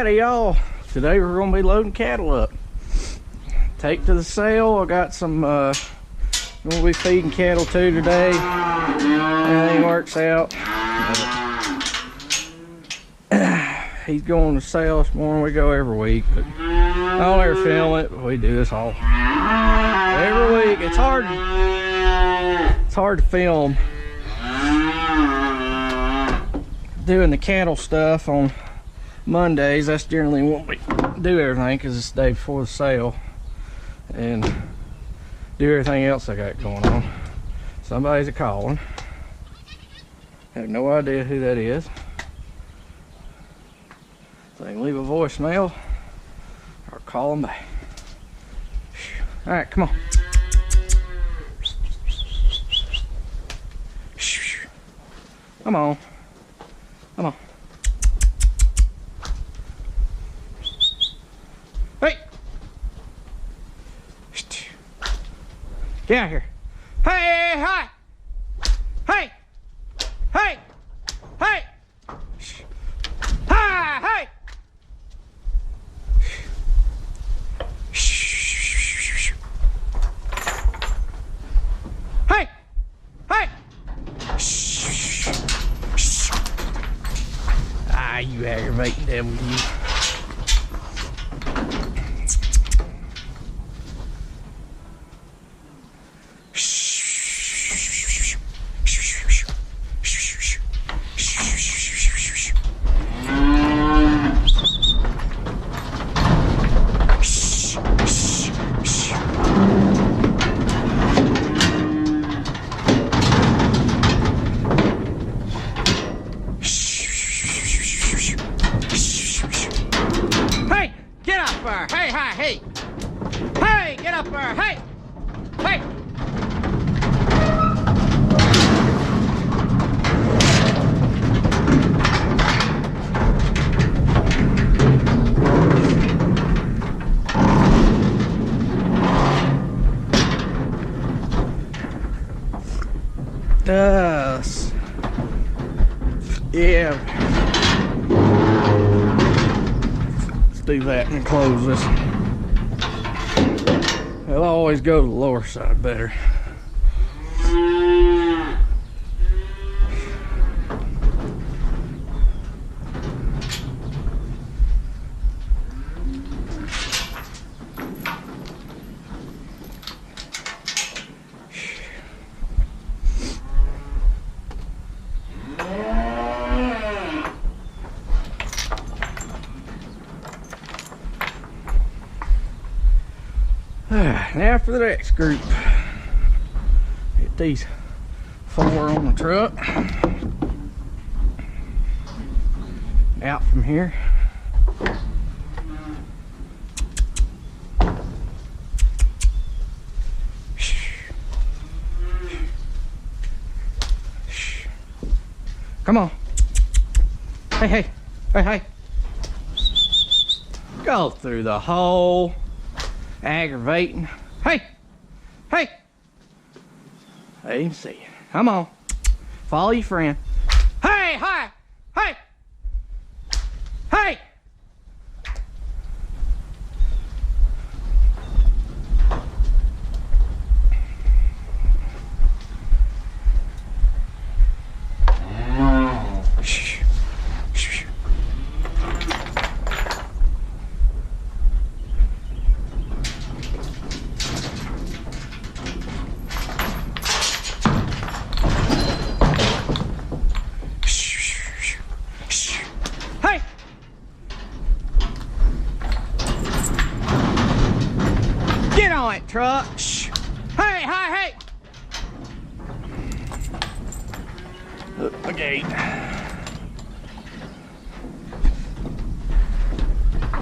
Howdy y'all. Today we're going to be loading cattle up. Take to the sale. I got some going to be feeding cattle to today. Everything works out. He's going to sale this morning. We go every week, but I don't ever film it, but we do this all every week. It's hard to film doing the cattle stuff on Mondays. That's generally when we do everything, because it's the day before the sale, and do everything else I got going on. Somebody's calling. I have no idea who that is. So I can leave a voicemail or call them back. All right, come on. Come on. Come on. Hey! Get out here. Hey, hi! Hey! Hey! Hey! Hi! Hey! Hey! Hey! Ah, you aggravating devil, you. Hey, hi, hey! Hey, get up there! Hey! Hey! Yeah. Let's do that and close this. I'll always go to the lower side better. Now for the next group. Get these 4 on the truck. Out from here. Come on. Hey, hey, hey, hey. Go through the hole. Aggravating. Hey! Hey! I didn't even see you. Come on. Follow your friend. Hey! Hi! Hey! Hey! Get on it, truck. Shh. Hey, hi, hey. Look, the gate.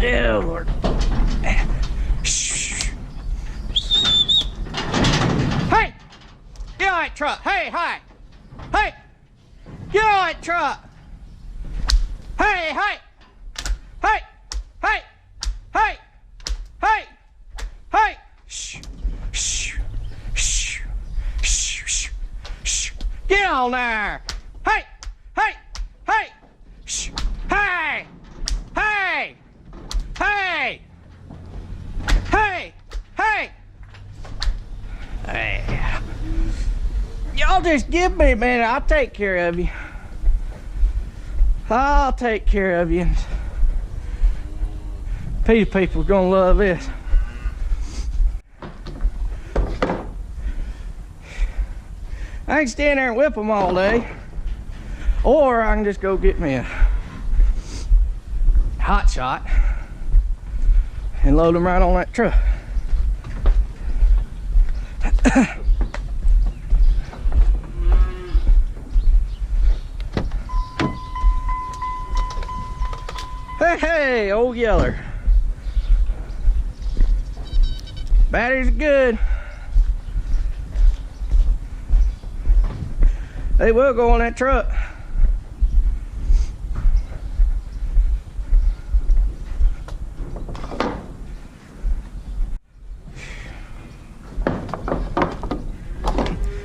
Oh, Lord. Shh. Hey, get on it, truck. Hey, hi. Hey, get on it, truck. Hey, hey. Hey, hey, hey, hey. Hey! Shh! Shh! Shh! Shh! Shh! Shh! Get on there! Hey! Hey! Hey! Shh! Hey! Hey! Y'all just give me a minute. I'll take care of you. I'll take care of you. People are gonna love this. I can stand there and whip them all day, or I can just go get me a hot shot and load them right on that truck. Hey, old Yeller. Batteries are good. They will go on that truck.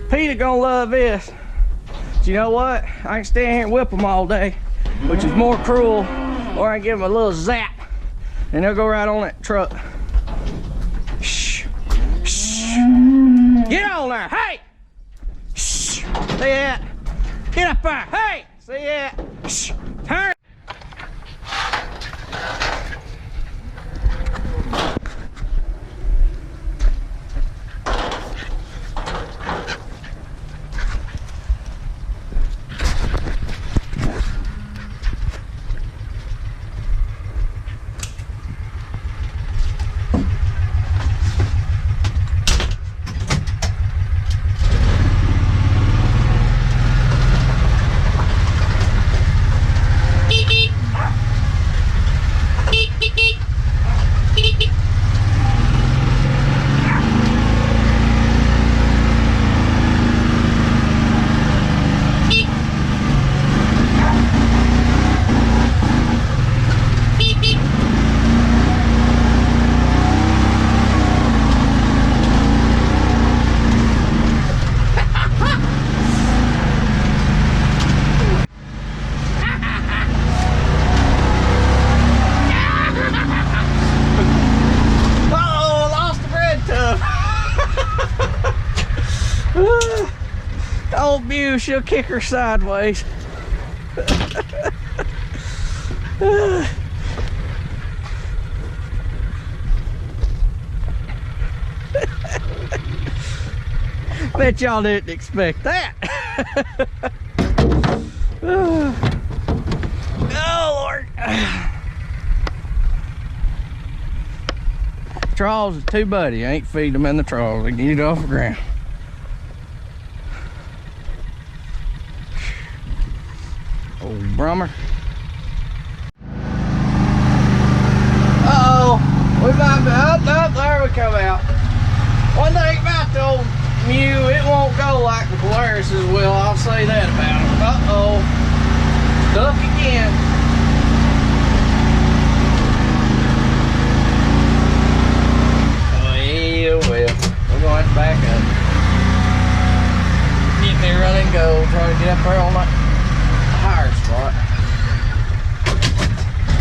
Peter gonna love this. But you know what? I can stand here and whip them all day, which is more cruel, or I can give them a little zap and they'll go right on that truck. Shh. Shh. Get on there. Hey! Shh. See that? Get up there. Hey! See that? Shh. Turn. Old Mew, she'll kick her sideways. Bet y'all didn't expect that. Oh Lord. Traws is too buddy. I ain't feed them in the traws. They get it off the ground. Old Brummer. Uh-oh. We might be up, there we come out. One thing about the old Mew, it won't go like the Polaris's will. I'll say that about it. Uh-oh. Stuck again. Well, we're going to have to back up. Get me running go, trying to get up there on that higher spot.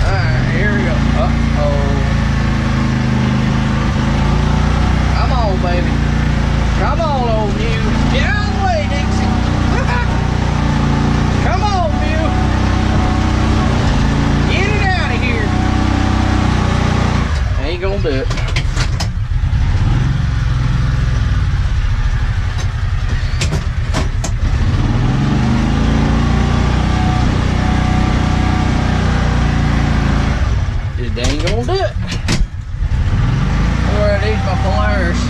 Alright, here we go. Uh-oh. Come on, baby. Come on, old Mew. Get out of the way, Dixie. Come on, Mew. Get it out of here. Ain't gonna do it. They ain't gonna do it. Where I need my Polaris.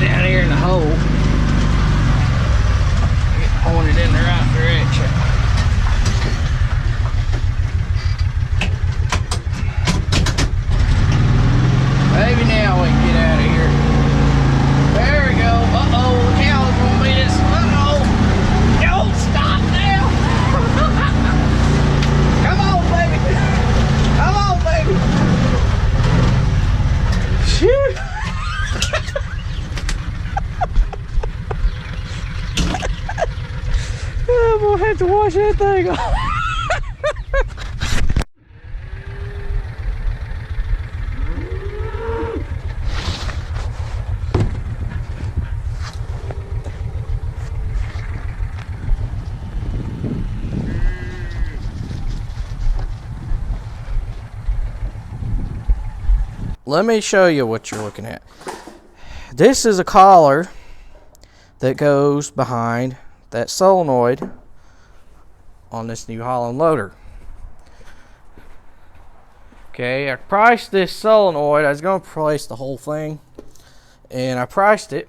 Down here in the hole. Get pointed in the right direction. Maybe now we can get out of here. There we go. Uh-oh, the cow's gonna beat us. Uh-oh. Don't stop now. Come on, baby. Come on, baby. Shoot. I'm gonna have to wash that thing off. let me show you what you're looking at. This is a collar that goes behind that solenoid on this New Holland loader. Okay, I priced this solenoid. I was going to price the whole thing, and I priced it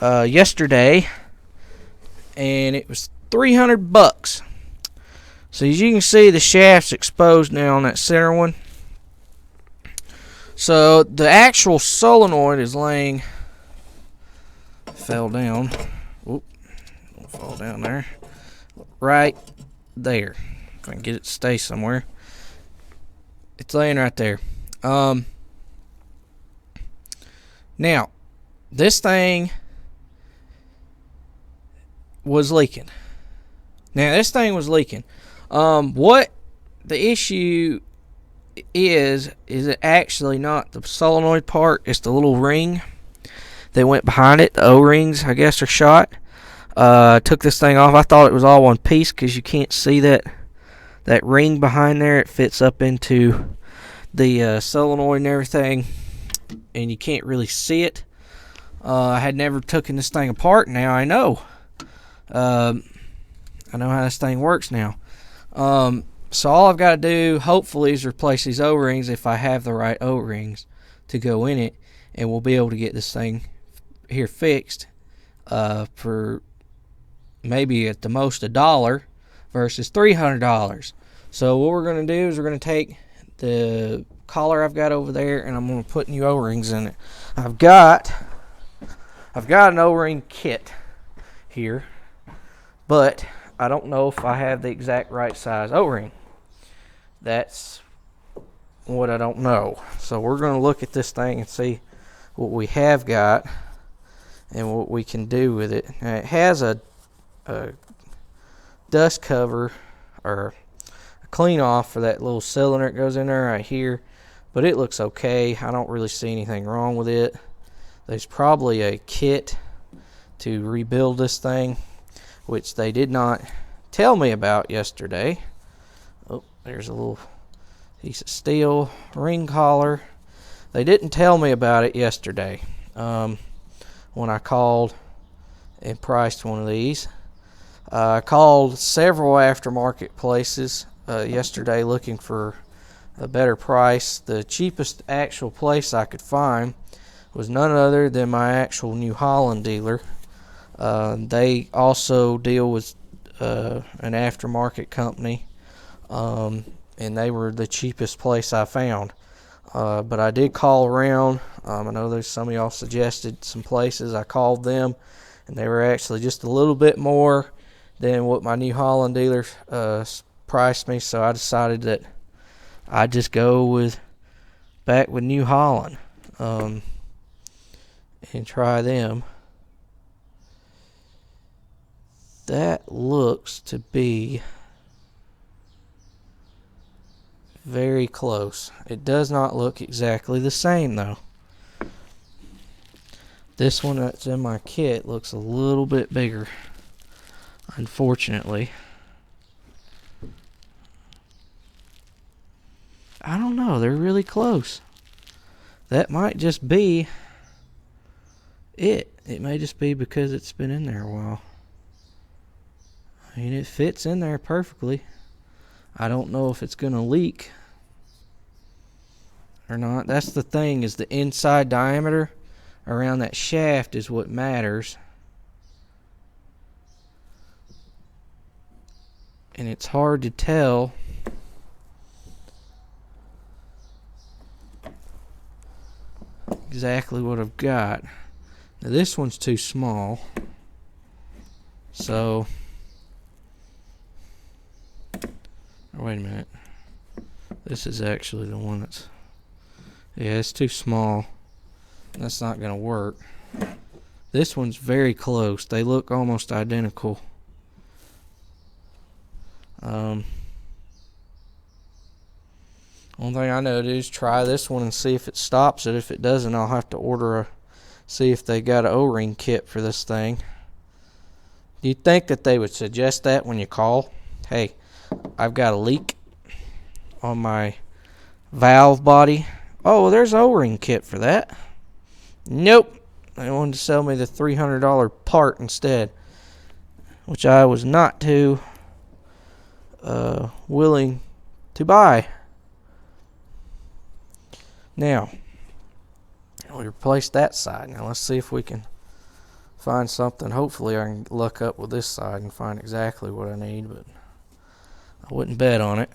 yesterday, and it was $300. So as you can see, the shaft's exposed now on that center one. So the actual solenoid is laying, fell down. Oop, don't fall down there. Right there. If I can get it to stay somewhere. It's laying right there. Now, this thing was leaking. What the issue is it actually not the solenoid part, it's the little ring that went behind it. The O-rings, I guess, are shot. Took this thing off. I thought it was all one piece because you can't see that ring behind there. It fits up into the solenoid and everything, and you can't really see it. I had never taken this thing apart. Now I know. I know how this thing works now. So all I've got to do, hopefully, is replace these O-rings if I have the right O-rings to go in it, and we'll be able to get this thing here fixed for maybe at the most $1 versus $300. So what we're going to do is we're going to take the collar I've got over there, and I'm going to put new O-rings in it. I've got an O-ring kit here, but I don't know if I have the exact right size O-ring. That's what I don't know. So we're going to look at this thing and see what we have got and what we can do with it. Now, it has a dust cover or a clean off for that little cylinder that goes in there right here, but it looks okay. I don't really see anything wrong with it. There's probably a kit to rebuild this thing, which they did not tell me about yesterday. Oh, there's a little piece of steel ring collar. They didn't tell me about it yesterday when I called and priced one of these. I called several aftermarket places yesterday looking for a better price. The cheapest actual place I could find was none other than my actual New Holland dealer. They also deal with an aftermarket company, and they were the cheapest place I found. But I did call around. I know there's some of y'all suggested some places. I called them, and they were actually just a little bit more than what my New Holland dealer priced me. So I decided that I'd just go back with New Holland and try them. That looks to be very close. It does not look exactly the same though. This one that's in my kit looks a little bit bigger, unfortunately. I don't know, they're really close. That might just be it. It may just be because it's been in there a while. I mean, it fits in there perfectly. I don't know if it's going to leak or not. That's the thing, is the inside diameter around that shaft is what matters. And it's hard to tell exactly what I've got. Now this one's too small. So wait a minute. This is actually the one that's... Yeah, it's too small. That's not going to work. This one's very close. They look almost identical. One thing I know to do is try this one and see if it stops it. If it doesn't, I'll have to see if they got an O-ring kit for this thing. Do you think that they would suggest that when you call? Hey, I've got a leak on my valve body Oh, well, there's an O-ring kit for that. Nope. They wanted to sell me the $300 part instead, which I was not too willing to buy. Now, we replaced that side. Now let's see if we can find something. Hopefully I can luck up with this side and find exactly what I need, but I wouldn't bet on it.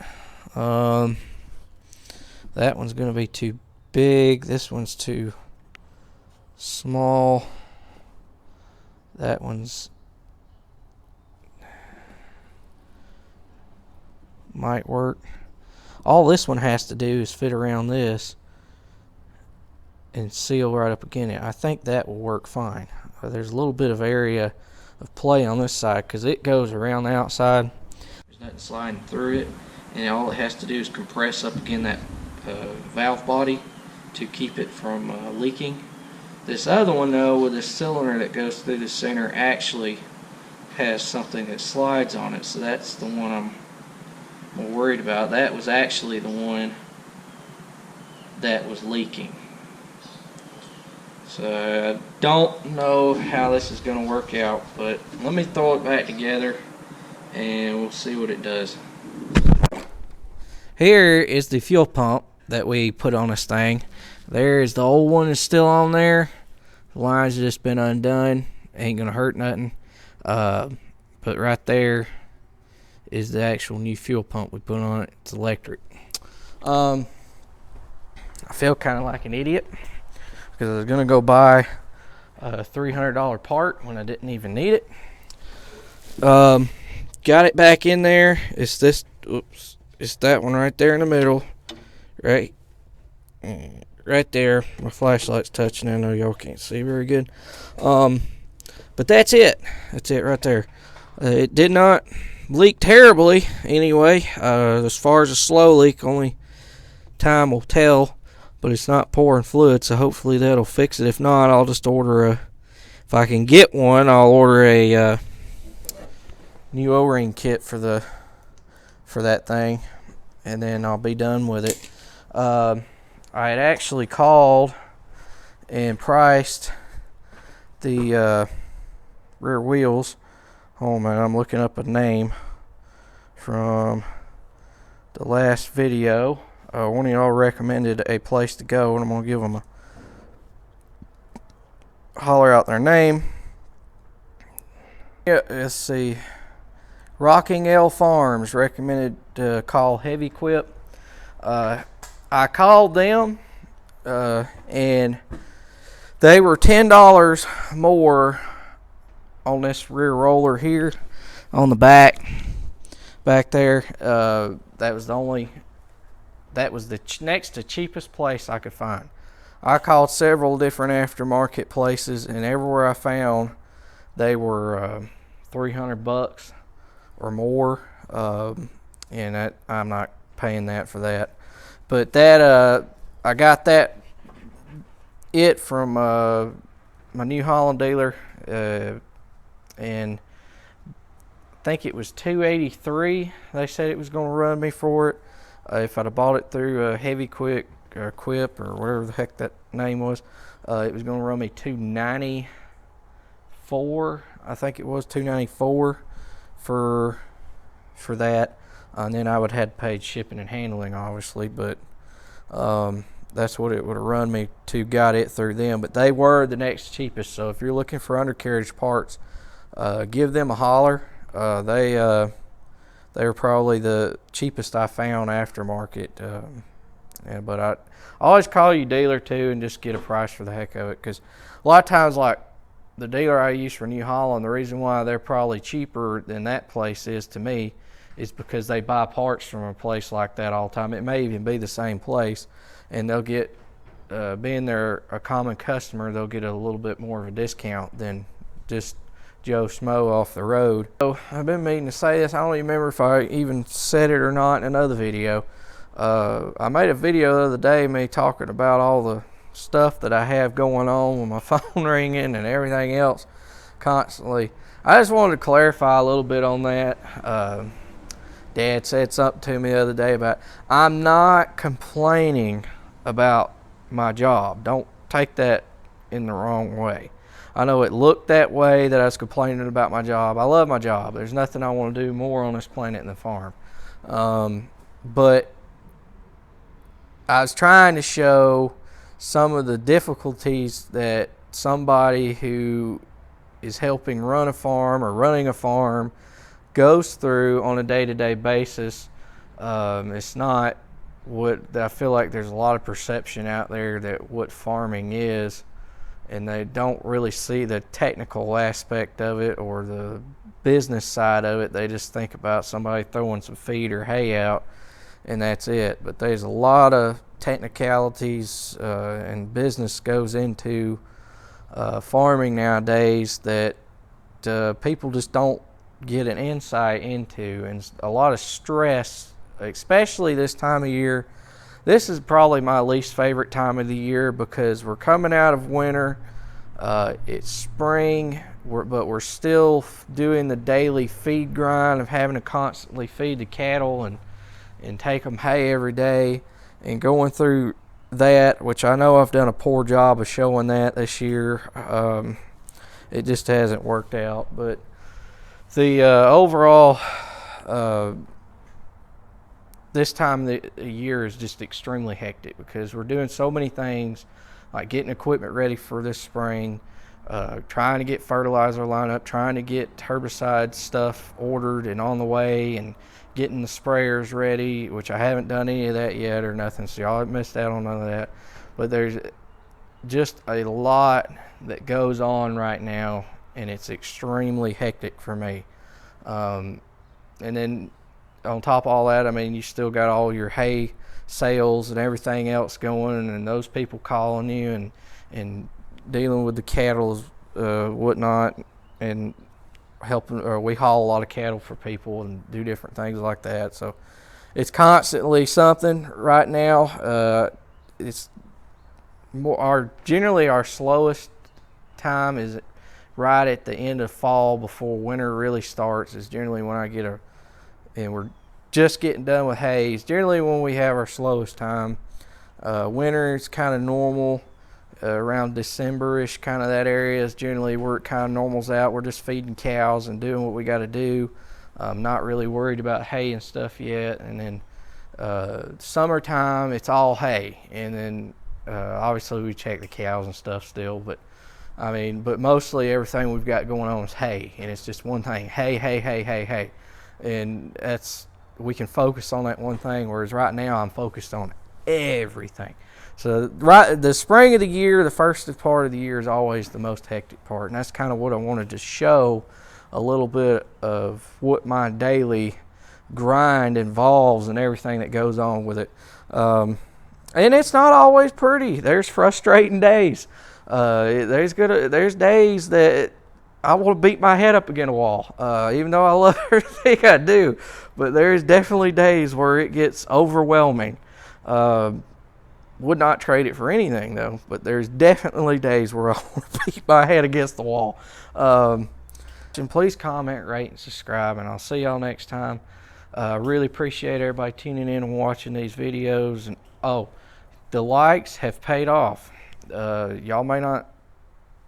That one's going to be too big. This one's too small. That one's might work. All this one has to do is fit around this and seal right up against it. I think that will work fine. There's a little bit of area of play on this side because it goes around the outside. There's nothing sliding through it, and all it has to do is compress up against that valve body to keep it from leaking. This other one, though, with this cylinder that goes through the center, actually has something that slides on it, so that's the one I'm more worried about. That was actually the one that was leaking. So I don't know how this is going to work out, but let me throw it back together and we'll see what it does. Here is the fuel pump that we put on this thing. There is the old one that's still on there. The line's just been undone. Ain't gonna hurt nothing. But right there is the actual new fuel pump we put on it. It's electric. I feel kind of like an idiot because I was gonna go buy a $300 part when I didn't even need it. Got it back in there. It's this. Oops. It's that one right there in the middle. Right there. My flashlight's touching. I know y'all can't see very good. But that's it. That's it right there. It did not leak terribly anyway. As far as a slow leak, only time will tell. But it's not pouring fluid, so hopefully that'll fix it. If not, I'll just order if I can get one, I'll order a new O-ring kit for that thing, and then I'll be done with it. I had actually called and priced the rear wheels. Oh man, I'm looking up a name from the last video. One of y'all recommended a place to go, and I'm gonna give them a holler out their name. Yeah, let's see. Rocking L Farms recommended to call Heavy Quip. I called them, and they were $10 more on this rear roller here on the back there. That was the next to cheapest place I could find. I called several different aftermarket places, and everywhere I found they were $300 or more, and that I'm not paying that for that. But that I got that from my New Holland dealer, and I think it was $283. They said it was going to run me for it. If I'd have bought it through Heavy Quip or whatever the heck that name was, it was going to run me $294. I think it was $294 for that. And then I would have had to pay shipping and handling, obviously, but that's what it would have run me to got it through them. But they were the next cheapest, so if you're looking for undercarriage parts, give them a holler. They were probably the cheapest I found aftermarket. But I always call you dealer too and just get a price for the heck of it, because a lot of times, like the dealer I use for New Holland, the reason why they're probably cheaper than that place is to me is because they buy parts from a place like that all the time. It may even be the same place, and they'll get, being they're a common customer, they'll get a little bit more of a discount than just Joe Schmo off the road. So I've been meaning to say this. I don't even remember if I even said it or not in another video. I made a video the other day, me talking about all the stuff that I have going on with my phone ringing and everything else constantly. I just wanted to clarify a little bit on that. Dad said something to me the other day about, I'm not complaining about my job. Don't take that in the wrong way. I know it looked that way, that I was complaining about my job. I love my job. There's nothing I want to do more on this planet than farm. But I was trying to show some of the difficulties that somebody who is helping run a farm or running a farm goes through on a day-to-day basis. It's not what I feel like there's a lot of perception out there that what farming is, and they don't really see the technical aspect of it or the business side of it. They just think about somebody throwing some feed or hay out, and that's it. But there's a lot of technicalities and business goes into farming nowadays that people just don't get an insight into, and a lot of stress, especially this time of year. This is probably my least favorite time of the year because we're coming out of winter. It's spring, but we're still doing the daily feed grind of having to constantly feed the cattle and take them hay every day, and going through that, which I know I've done a poor job of showing that this year. It just hasn't worked out. But the overall, this time of the year is just extremely hectic because we're doing so many things, like getting equipment ready for this spring, trying to get fertilizer lined up, trying to get herbicide stuff ordered and on the way, and getting the sprayers ready, which I haven't done any of that yet or nothing, so y'all have missed out on none of that. But there's just a lot that goes on right now, and it's extremely hectic for me. And then on top of all that, I mean, you still got all your hay sales and everything else going, and those people calling you and dealing with the cattle, whatnot, and helping, or we haul a lot of cattle for people and do different things like that. So it's constantly something right now. It's more generally our slowest time is right at the end of fall before winter really starts, is generally when I get and we're just getting done with hay. It's generally when we have our slowest time. Winter is kind of normal. Around December-ish, kind of that area is generally where it kind of normals out. We're just feeding cows and doing what we got to do. Not really worried about hay and stuff yet. And then summertime, it's all hay. And then obviously we check the cows and stuff still. But I mean, but mostly everything we've got going on is hay. And it's just one thing: hay, hay, hay, hay, hay. And we can focus on that one thing. Whereas right now, I'm focused on everything. So the spring of the year, the first part of the year, is always the most hectic part, and that's kind of what I wanted to show, a little bit of what my daily grind involves and everything that goes on with it. And it's not always pretty. There's frustrating days. There's days that I want to beat my head up against a wall, even though I love everything I do. But there's definitely days where it gets overwhelming. Would not trade it for anything though, but there's definitely days where I want to beat my head against the wall. And please comment, rate, and subscribe, and I'll see y'all next time. Really appreciate everybody tuning in and watching these videos. And the likes have paid off. Y'all may not,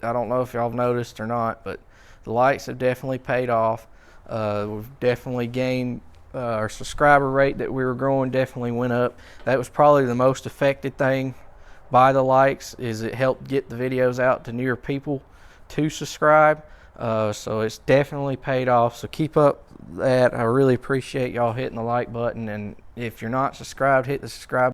I don't know if y'all have noticed or not, but the likes have definitely paid off. We've definitely gained, our subscriber rate that we were growing definitely went up. That was probably the most affected thing by the likes, is it helped get the videos out to newer people to subscribe. So it's definitely paid off. So keep up that. I really appreciate y'all hitting the like button, and if you're not subscribed, hit the subscribe